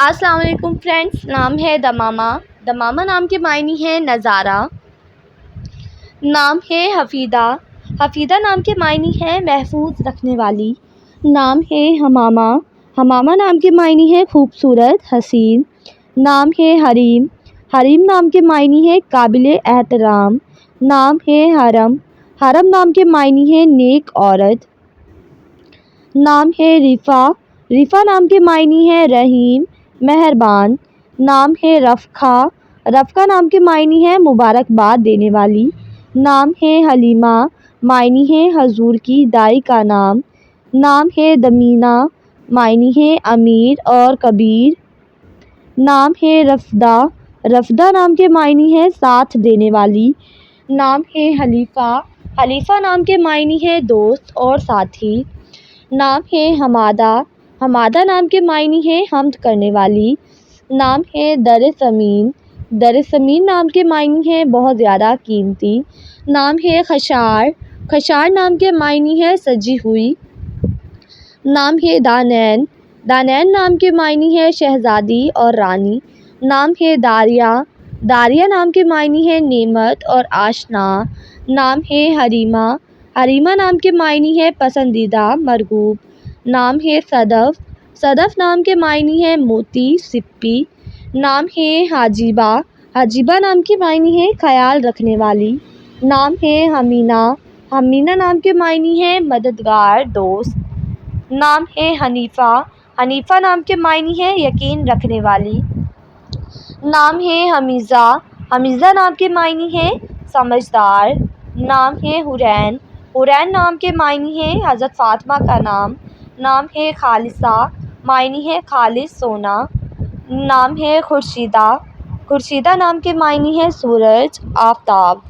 السلام علیکم فرینڈس، نام ہے دمامہ۔ دمامہ نام کے معنی ہے نظارہ۔ نام ہے حفیدہ۔ حفیدہ نام کے معنی ہے محفوظ رکھنے والی۔ نام ہے حمامہ۔ حمامہ نام کے معنی ہے خوبصورت، حسین۔ نام ہے حریم۔ حریم نام کے معنی ہے قابل احترام۔ نام ہے حرم۔ حرم نام کے معنی ہے نیک عورت۔ نام ہے رفا۔ رفا نام کے معنی ہے رحیم، مہربان۔ نام ہے رفقہ۔ رفقہ نام کے معنی ہے مبارکباد دینے والی۔ نام ہے حلیمہ۔ معنی ہے حضور کی دائی کا نام۔ نام ہے دمینہ۔ معنی ہے امیر اور کبیر۔ نام ہے رفدہ۔ رفدہ نام کے معنی ہے ساتھ دینے والی۔ نام ہے حلیفہ۔ حلیفہ نام کے معنی ہے دوست اور ساتھی۔ نام ہے حمادہ۔ حمادہ نام کے معنی ہے حمد کرنے والی۔ نام ہے در ثمین۔ در ثمین نام کے معنی ہے بہت زیادہ قیمتی۔ نام ہے خشار۔ خشار نام کے معنی ہے سجی ہوئی۔ نام ہے دانین۔ دانین نام کے معنی ہے شہزادی اور رانی۔ نام ہے داریہ۔ داریہ نام کے معنی ہے نعمت اور آشنا۔ نام ہے حریمہ۔ حریمہ نام کے معنی ہے پسندیدہ، مرغوب۔ نام ہے صدف۔ صدف نام کے معنی ہے موتی، سپی۔ نام ہے حاجبہ۔ حاجبہ نام کے معنی ہے خیال رکھنے والی۔ نام ہے حمینہ۔ حمینہ نام کے معنی ہے مددگار، دوست۔ نام ہے حنیفہ۔ حنیفہ نام کے معنی ہے یقین رکھنے والی۔ نام ہے حمیزہ۔ حمیزہ نام کے معنی ہے سمجھدار۔ نام ہے حرین۔ حرین نام کے معنی ہے حضرت فاطمہ کا نام۔ نام ہے خالصہ۔ معنی ہے خالص، سونا۔ نام ہے خورشیدہ۔ خورشیدہ نام کے معنی ہے سورج، آفتاب۔